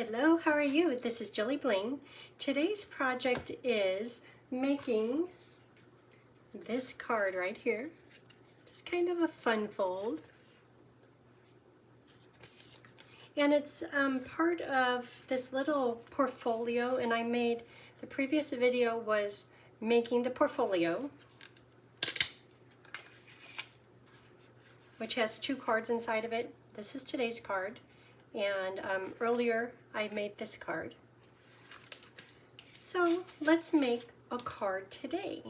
Hello, how are you? This is JilliBling. Today's project is making this card right here. Just kind of a fun fold. And it's part of this little portfolio, and I made, the previous video was making the portfolio, which has 2 cards inside of it. This is today's card. And earlier I made this card. So let's make a card today.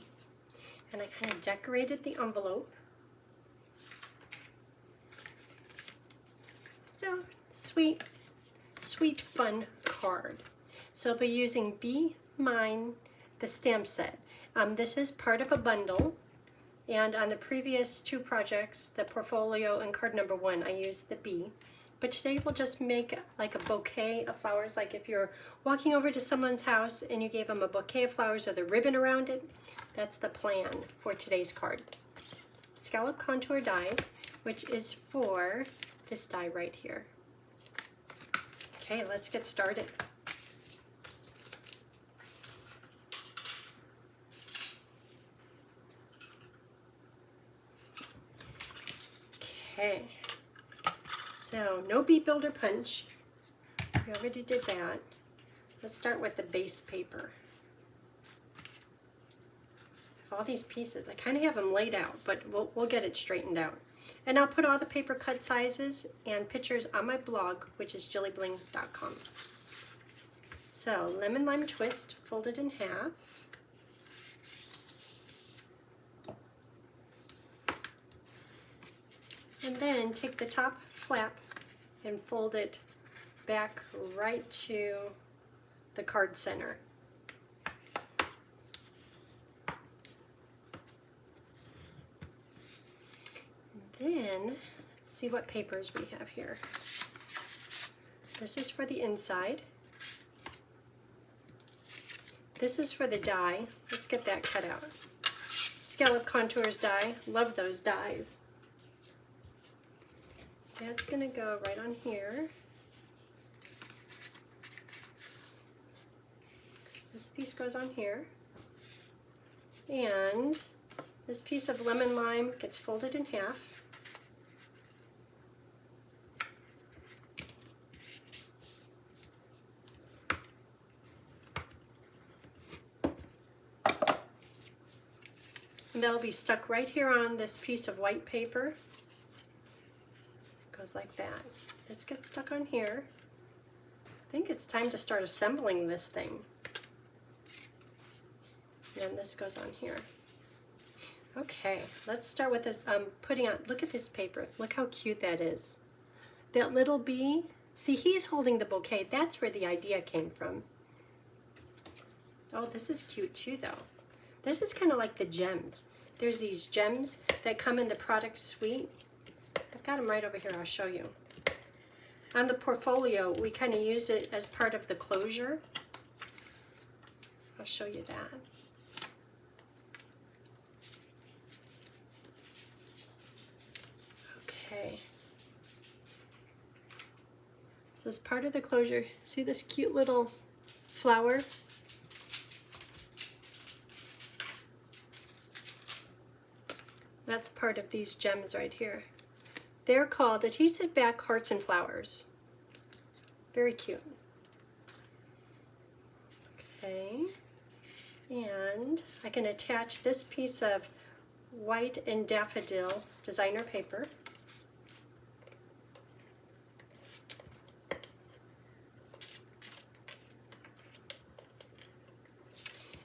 And I kind of decorated the envelope. So sweet, sweet fun card. So I'll be using Bee Mine, the stamp set. This is part of a bundle. And on the previous 2 projects, the portfolio and card number 1, I used the bee. But today we'll just make like a bouquet of flowers, like if you're walking over to someone's house and you gave them a bouquet of flowers with a ribbon around it. That's the plan for today's card. Scallop contour dies, which is for this die right here. Okay, let's get started. Okay. So, no bead builder punch. We already did that. Let's start with the base paper. All these pieces, I kind of have them laid out, but we'll get it straightened out. And I'll put all the paper cut sizes and pictures on my blog, which is JilliBling.com. So, lemon lime twist, folded in half. And then take the top flap and fold it back right to the card center. And then, let's see what papers we have here. This is for the inside. This is for the die. Let's get that cut out. Scallop contours die. Love those dies. That's going to go right on here. This piece goes on here. And this piece of lemon lime gets folded in half. And that'll be stuck right here on this piece of white paper. Goes like that. This gets stuck on here. I think it's time to start assembling this thing. And this goes on here. Okay, let's start with this. Putting on, look at this paper. Look how cute that is. That little bee, see, he's holding the bouquet. That's where the idea came from. Oh, this is cute too, though. This is kind of like the gems. There's these gems that come in the product suite. I've got them right over here, I'll show you. On the portfolio, we kind of use it as part of the closure. I'll show you that. Okay. So as part of the closure, see this cute little flower? That's part of these gems right here. They're called adhesive back hearts and flowers. Very cute. Okay, and I can attach this piece of white and daffodil designer paper.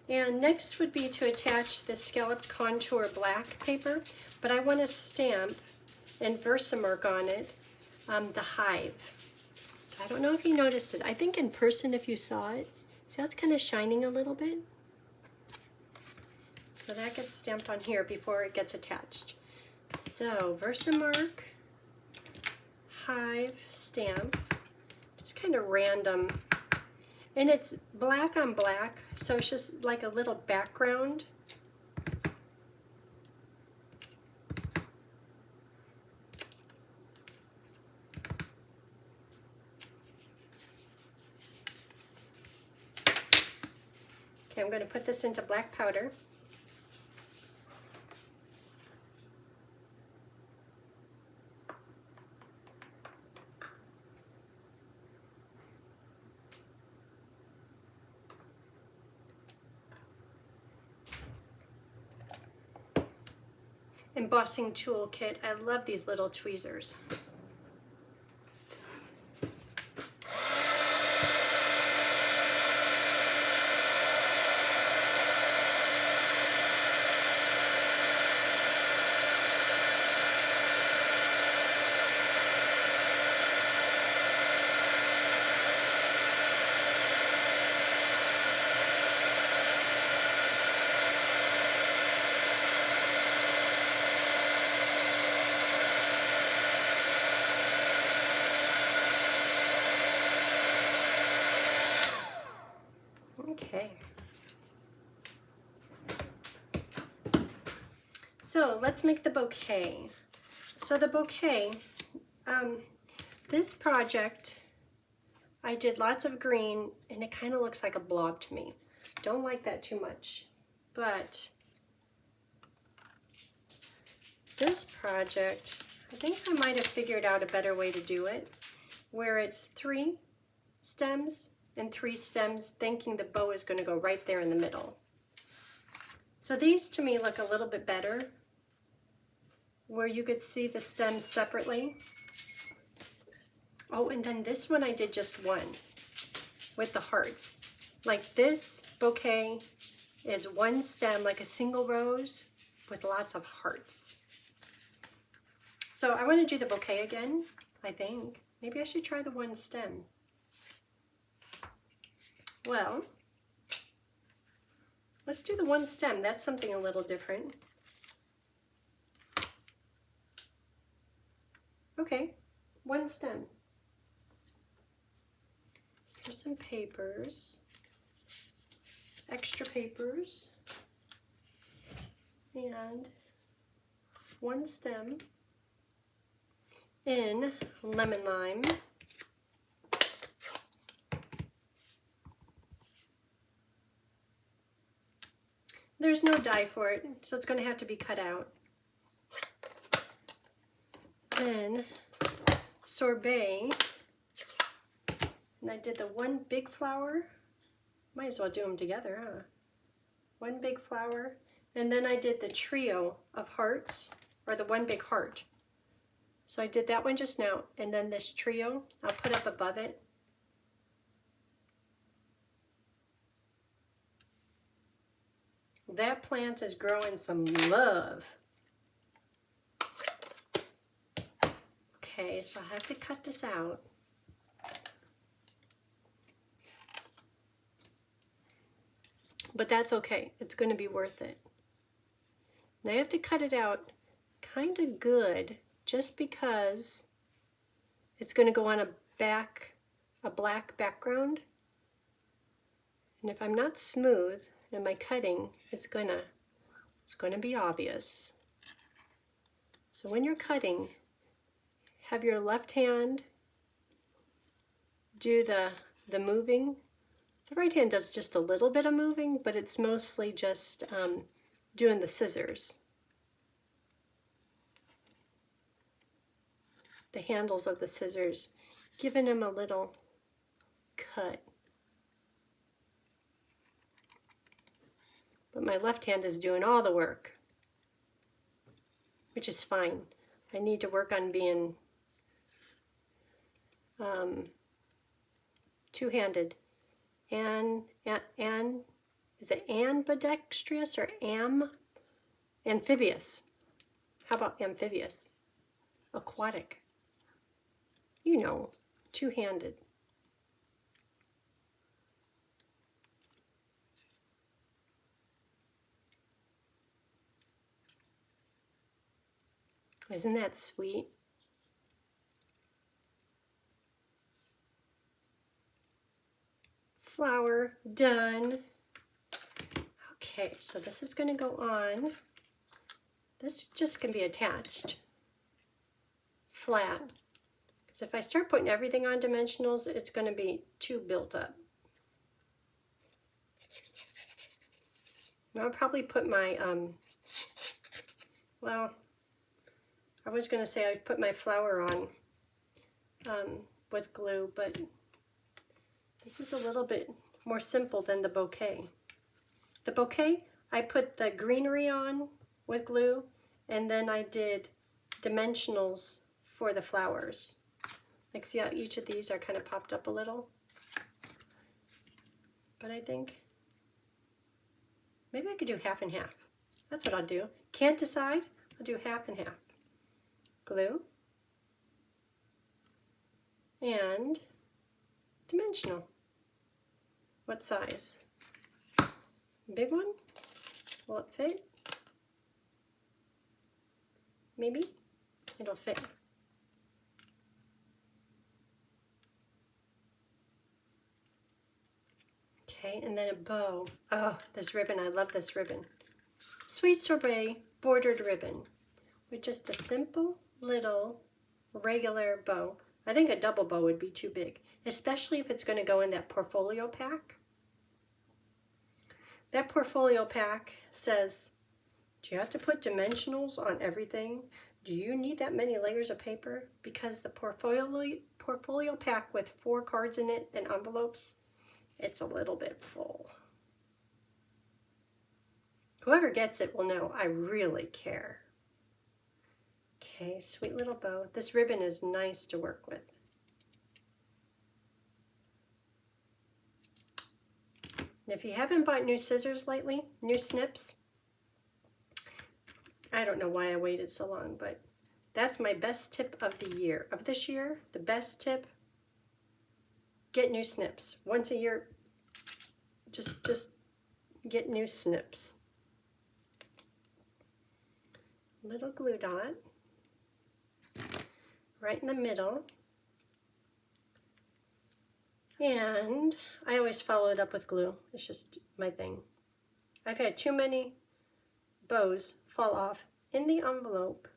And next would be to attach the scalloped contour black paper, but I want to stamp and Versamark on it, the hive. So I don't know if you noticed it. I think in person if you saw it, see how it's kind of shining a little bit? So that gets stamped on here before it gets attached. So Versamark, hive, stamp, just kind of random. And it's black on black, so it's just like a little background. Okay, I'm going to put this into black powder. Embossing tool kit. I love these little tweezers. Okay. So let's make the bouquet. So the bouquet, this project, I did lots of green and it kind of looks like a blob to me. Don't like that too much. But this project, I think I might have figured out a better way to do it, where it's 3 stems and 3 stems, thinking the bow is going to go right there in the middle. So these to me look a little bit better, where you could see the stems separately. Oh, and then this one I did just 1 with the hearts. Like this bouquet is 1 stem, like a single rose with lots of hearts. So I want to do the bouquet again, I think. Maybe I should try the 1 stem. Well, let's do the 1 stem. That's something a little different. Okay, 1 stem. Here's some papers, extra papers, and 1 stem in lemon lime. There's no die for it, so it's going to have to be cut out. Then sorbet, and I did the 1 big flower. Might as well do them together, huh? 1 big flower, and then I did the trio of hearts, or the 1 big heart. So I did that one just now, and then this trio I'll put up above it. That plant is growing some love. Okay, so I have to cut this out. But that's okay. It's going to be worth it. And I have to cut it out kind of good, just because it's going to go on a black background. And if I'm not smooth in my cutting, it's gonna be obvious. So when you're cutting, have your left hand do the moving. The right hand does just a little bit of moving, but it's mostly just doing the scissors. The handles of the scissors, giving them a little cut. But my left hand is doing all the work, which is fine. I need to work on being two-handed. And is it ambidextrous or amphibious? How about amphibious? Aquatic. You know, two-handed. Isn't that sweet? Flower done. Okay, so this is going to go on. This just can be attached flat. Because if I start putting everything on dimensionals, it's going to be too built up. I'll probably put my, well, I was going to say I'd put my flower on with glue, but this is a little bit more simple than the bouquet. The bouquet, I put the greenery on with glue, and then I did dimensionals for the flowers. Like, see how each of these are kind of popped up a little? But I think maybe I could do half and half. That's what I'll do. Can't decide? I'll do half and half. Glue and dimensional. What size? Big one? Will it fit? Maybe it'll fit. Okay, and then a bow. Oh, this ribbon, I love this ribbon. Sweet Sorbet bordered ribbon with just a simple little regular bow. I think a double bow would be too big, especially if it's going to go in that portfolio pack. That portfolio pack says, do you have to put dimensionals on everything? Do you need that many layers of paper? Because the portfolio pack with 4 cards in it and envelopes, it's a little bit full. Whoever gets it will know I really care. Okay, sweet little bow. This ribbon is nice to work with. And if you haven't bought new scissors lately, new snips, I don't know why I waited so long, but that's my best tip of the year. Of this year, the best tip, get new snips. Once a year, just get new snips. Little glue dot right in the middle. And I always follow it up with glue. It's just my thing. I've had too many bows fall off in the envelope,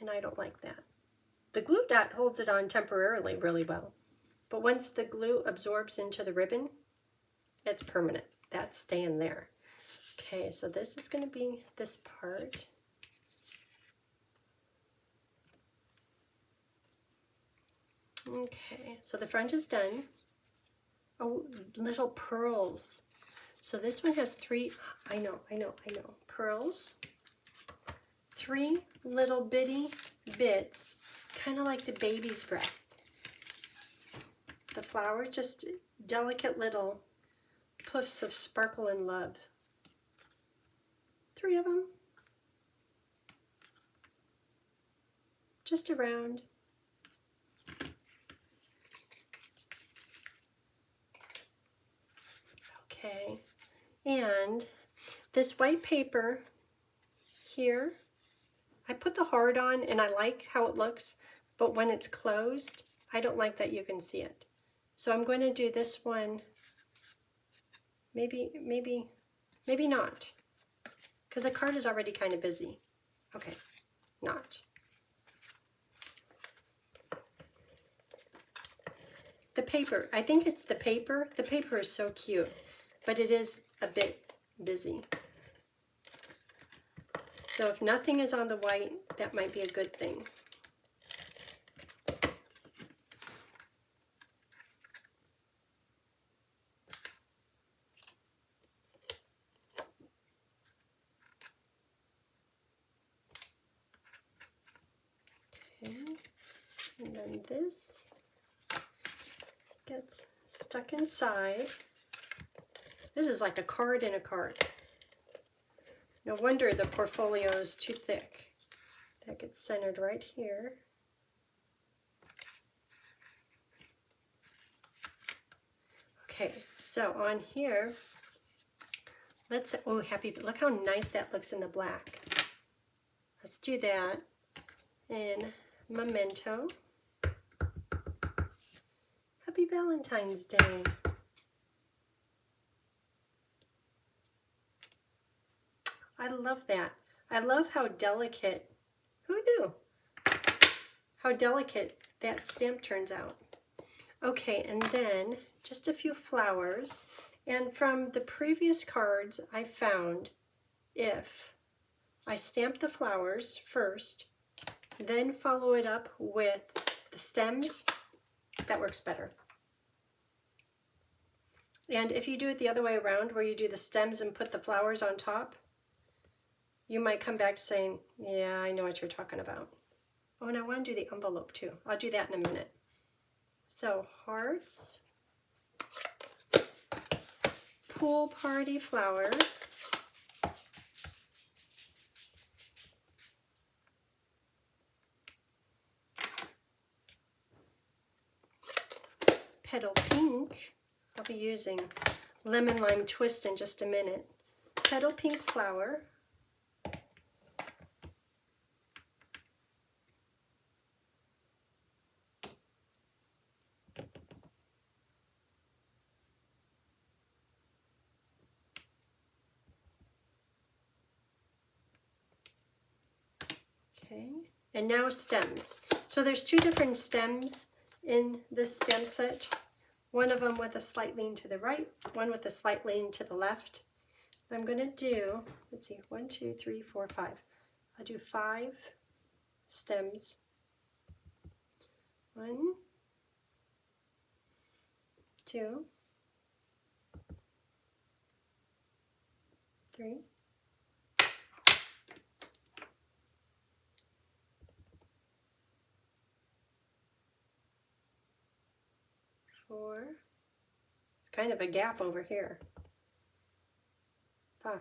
and I don't like that. The glue dot holds it on temporarily really well, but once the glue absorbs into the ribbon, it's permanent. That's staying there. Okay, so this is going to be this part. Okay, so the front is done. Oh, little pearls. So this one has 3, I know, pearls. 3 little bitty bits, kind of like the baby's breath. The flower, just delicate little puffs of sparkle and love. 3 of them. Just around. Okay, and this white paper here, I put the heart on and I like how it looks, but when it's closed, I don't like that you can see it. So I'm going to do this one, maybe not, because the card is already kind of busy. Okay, not. The paper, I think it's the paper. The paper is so cute, but it is a bit busy. So if nothing is on the white, that might be a good thing. Okay, and then this gets stuck inside. This is like a card in a card. No wonder the portfolio is too thick. That gets centered right here. Okay, so on here, let's, oh, look how nice that looks in the black. Let's do that in Memento. Happy Valentine's Day. I love that. I love how delicate, who knew? How delicate that stamp turns out. Okay, and then just a few flowers. And from the previous cards, I found if I stamp the flowers first, then follow it up with the stems. That works better. And if you do it the other way around, where you do the stems and put the flowers on top, you might come back saying, yeah, I know what you're talking about. Oh, and I want to do the envelope too. I'll do that in a minute. So hearts, pool party flower, petal pink. I'll be using lemon lime twist in just a minute. Petal pink flower. Okay, and now stems. So there's two different stems in this stem set. One of them with a slight lean to the right, one with a slight lean to the left. I'm going to do, let's see, 1, 2, 3, 4, 5. I'll do 5 stems. 1, 2, 3, 4. It's kind of a gap over here. 5.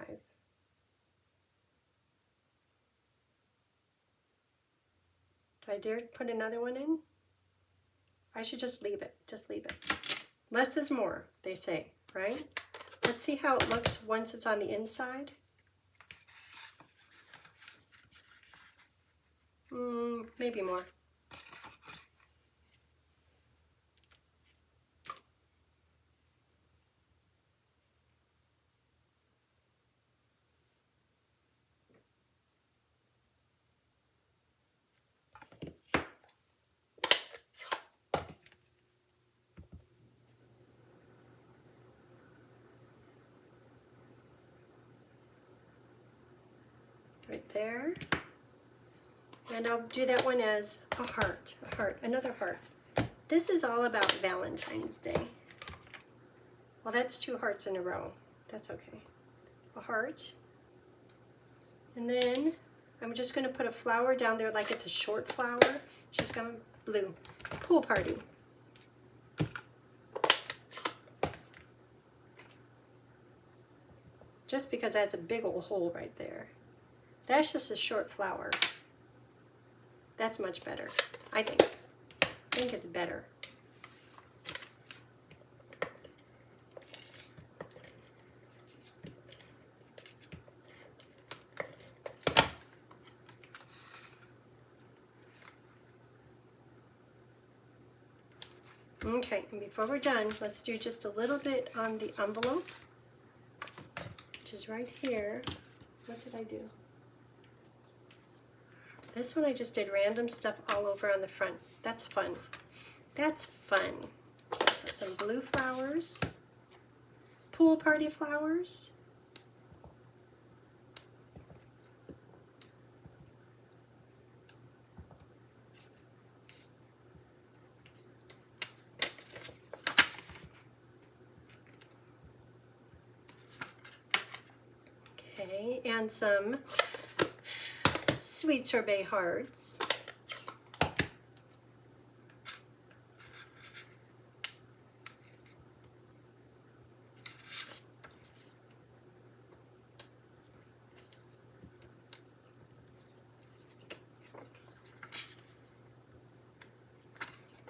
Do I dare put another one in? I should just leave it. Just leave it. Less is more, they say, right? Let's see how it looks once it's on the inside. Maybe more. Right there. And I'll do that one as a heart, another heart. This is all about Valentine's Day. Well, that's 2 hearts in a row. That's okay. A heart. And then I'm just going to put a flower down there like it's a short flower. Just going blue. Pool party. Just because that's a big old hole right there. That's just a short flower. That's much better, I think. I think it's better. Okay, and before we're done, let's do just a little bit on the envelope, which is right here. What did I do? This one I just did random stuff all over on the front. That's fun. That's fun. Okay, so some blue flowers, pool party flowers, okay, and some sweet sorbet hearts.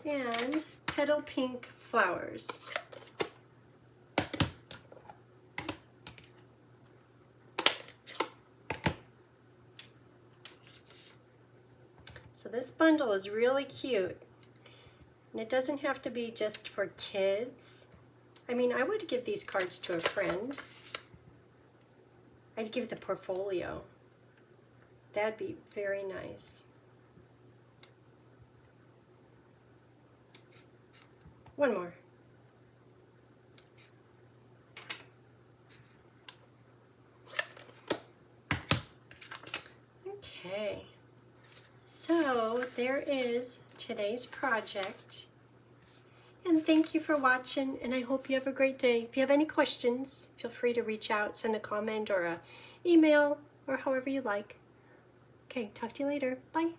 And petal pink flowers. So this bundle is really cute, and it doesn't have to be just for kids. I mean, I would give these cards to a friend. I'd give the portfolio. That'd be very nice. One more. Okay, so there is today's project. And thank you for watching, and I hope you have a great day. If you have any questions, feel free to reach out, send a comment or a email, or however you like. Okay, talk to you later. Bye.